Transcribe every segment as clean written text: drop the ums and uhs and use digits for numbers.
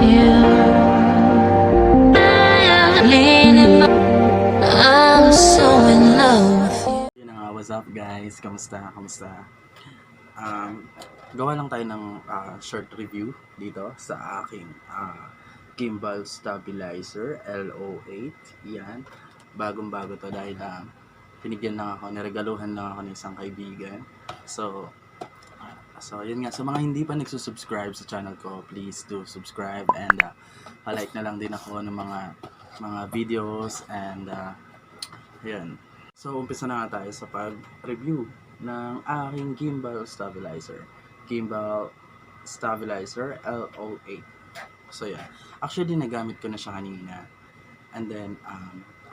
you. Leaning back, I'm so in love with you. Yun na nga, what's up guys? Kamusta? Gawa lang tayo ng short review dito sa aking gimbal stabilizer LO8. Yan, bagong-bago to dahil pinigyan lang ako, niregaluhan lang ako ng isang kaibigan. So yun nga, sa mga hindi pa nagsusubscribe sa channel ko, please do subscribe and palike na lang din ako ng mga videos and yun. So, umpisa na nga tayo sa pag-review ng aking gimbal stabilizer. Gimbal stabilizer LO8. So, yeah. Actually, nagamit ko na siya kanina. And then,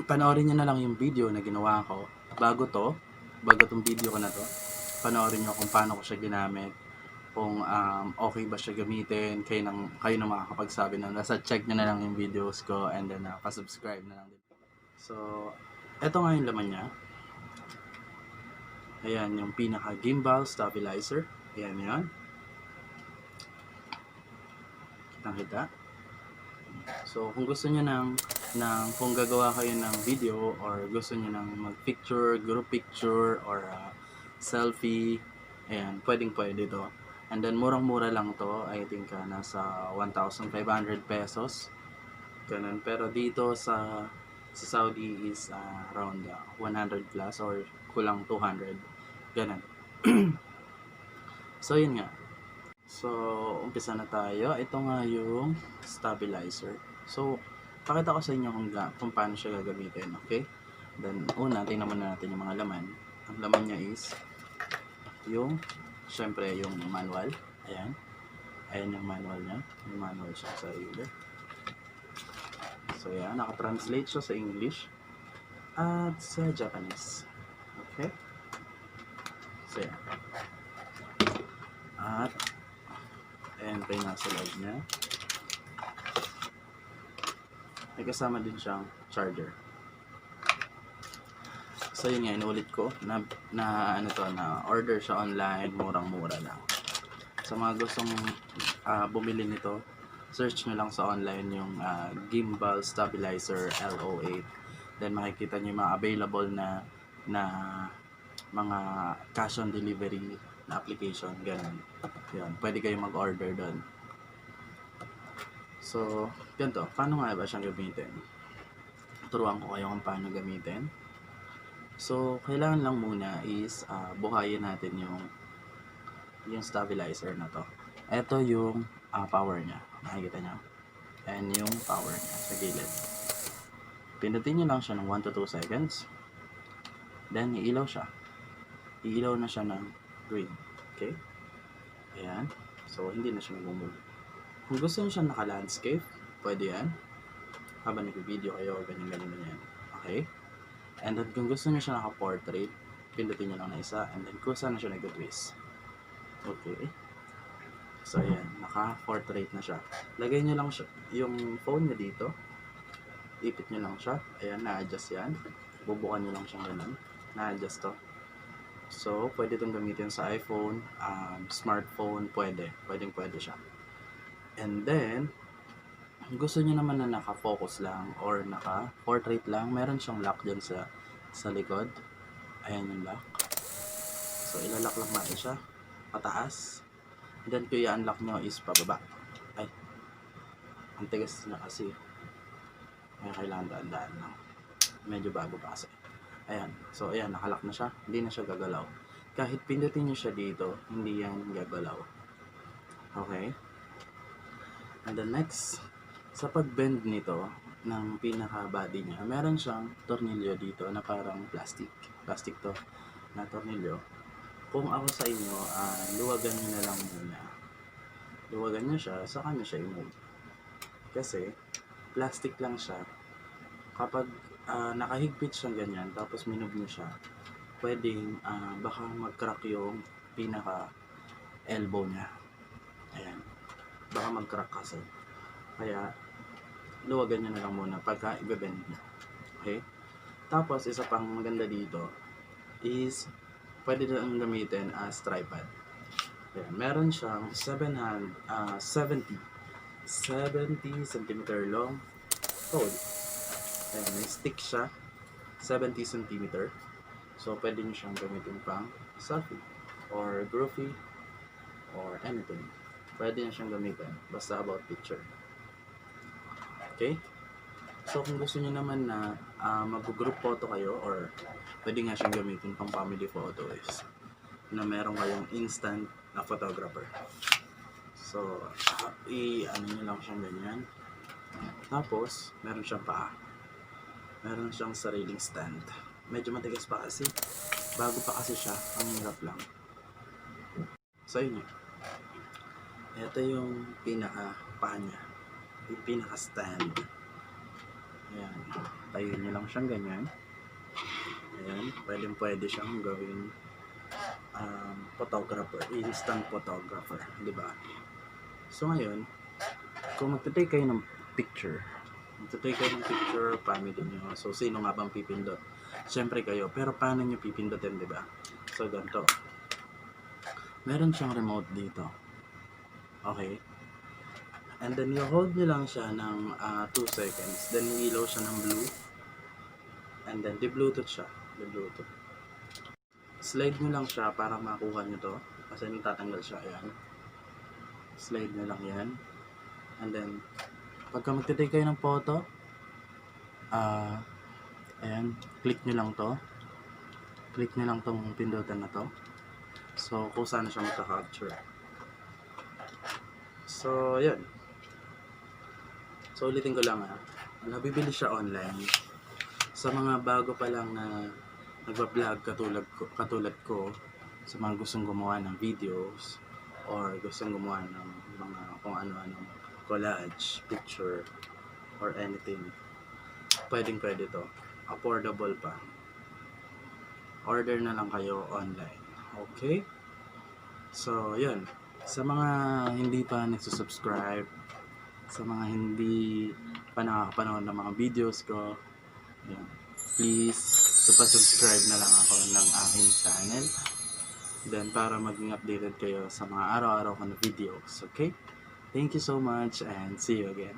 panoorin nyo na lang yung video na ginawa ko. Bago tong video ko na to, panoorin nyo kung paano ko siya ginamit. Kung okay ba siya gamitin. Kayo na makakapagsabi na. Nasa check nyo na lang yung videos ko and then pa-subscribe na lang din. So, eto nga yung laman niya. Ayan, yung pinaka gimbal stabilizer. Ayan yan. Kitang-kita. So, kung gusto niyo kung gagawa kayo ng video or gusto niyo mag-picture, group picture or selfie, ayan, pwede to. And then, murang-mura lang to. I think nasa 1,500 pesos. Ganun. Pero dito sa Saudi is around 100 plus or kulang 200. Ganun. So, yun nga. So, umpisa na tayo. Ito nga yung stabilizer. So, pakita ko sa inyo kung paano siya gagamitin. Okay? Then, una, tingnan muna natin yung mga laman. Ang laman niya is syempre, yung manual. Ayan. Ayan yung manual niya. Yung manual siya sa sarili. So, yan. Naka-translate siya sa English at sa Japanese. Okay? So, yan. At, ayan pa yung nasa loob niya. May kasama din siyang charger. So, yun nga. Inulit ko na order siya online. Murang-mura lang. Sa mga gustong bumili nito, search nyo lang sa online yung gimbal stabilizer LO8. Then makikita nyo yung mga available na mga cash on delivery na application. Ganun. Yan. Pwede kayong mag-order doon. So, ganito. Paano nga ba siyang gamitin? Turuan ko kayo kung paano gamitin. So, kailangan lang muna is buhayin natin yung stabilizer na to. Ito yung power niya. Nakikita nyo? And yung power niya sa gilid. Pindutin nyo lang siya ng 1 to 2 seconds. Then, iilaw siya. Iilaw na siya ng green. Okay? Ayan. So, hindi na siya mag-move. Kung gusto nyo siya naka-landscape, pwede yan. Habang nag-video kayo, ganyan. Okay? And then, kung gusto nyo siya naka-portrait, pindutin nyo lang na isa. And then, kung saan na siya nag-twist. Okay? So, ayan. Naka-portrait na siya. Lagay nyo lang siya, yung phone nyo dito. Ipit nyo lang siya. Ayan, na-adjust yan. Bubukan nyo lang siyang ganun. Na-adjust to. So, pwede itong gamitin sa iPhone, smartphone, pwede. Pwede siya. And then, gusto nyo naman na naka-focus lang or naka-portrait lang, meron siyang lock dyan sa likod. Ayan yung lock. So, ilalak lang natin siya. Pataas. Then, kung i-unlock nyo is pababa. Ay, ang tigas na kasi. Kaya kailangan daan-daan lang. Medyo bago pa kasi. Ayan. So, ayan, nakalock na siya. Hindi na siya gagalaw. Kahit pindutin nyo siya dito, hindi yan gagalaw. Okay? And then next, sa pag-bend nito, ng pinaka-body niya, meron siyang tornilyo dito na parang plastic. Plastic to na tornilyo. Kung ako sa inyo, luwagan nyo na lang muna. Luwagan nyo siya, saka nyo siya i-move. Kasi, plastic lang siya. Kapag nakahigpit siyang ganyan, tapos minove nyo siya, pwedeng baka mag-crack yung pinaka-elbow niya. Ayan. Baka mag-crack kasi. Kaya, luwagan nyo na lang muna pagka i-bend nyo. Okay? Tapos, isa pang maganda dito is pwede na gamitin as tripod. Ayan. Meron siyang 70 70 centimeter long. Oh, ayan, may stick siya. 70 centimeter. So, pwede nyo siyang gamitin pang selfie or groupie or anything. Pwede nyo siyang gamitin. Basta about picture. Okay? So, kung gusto niyo naman na mag-group photo kayo or pwede nga siyang gamitin pang family photo is na meron kayong instant na photographer. So, i-ano nyo lang siyang ganyan. Tapos, meron siyang paa. Meron siyang sariling stand. Medyo matigas pa kasi. Bago pa kasi siya, ang hirap lang. So, yun yun. Ito yung pinaka-paa niya. Yung pinaka-stand. Ayan. Tayo nyo lang siyang ganyan. Ayan. Pwede siyang gawing photographer. Instant photographer. Diba? So, ngayon, kung magtitake kayo ng picture, family nyo. So, sino nga bang pipindot? Siyempre kayo. Pero paano nyo pipindutin, diba? So, ganito. Meron siyang remote dito. Okay? And then, you-hold nyo lang siya ng 2 seconds. Then, ilaw siya ng blue. And then, di-bluetooth siya. Di-bluetooth. Slide nyo lang siya para makuha nyo to. Kasi tatanggal siya. Ayan. Slide nyo lang yan. And then, pagka magtitake kayo ng photo, ayan, click nyo lang to. Click nyo lang tong pindutan na to. So, kung saan siya magka-capture. So, yun. So, ulitin ko lang nabibili siya online. Sa mga bago pa lang na nagba-vlog katulad ko, sa mga gustong gumawa ng videos, or gustong gumawa ng mga kung ano-ano, collage, picture, or anything. Pwede to. Affordable pa. Order na lang kayo online. Okay? So, yun. Sa mga hindi pa nagsusubscribe, sa mga hindi pa nakakapanood ng mga videos ko, yun, please, subscribe na lang ako ng aking channel. Then, para maging updated kayo sa mga araw-araw ko na videos. Okay? Thank you so much and see you again.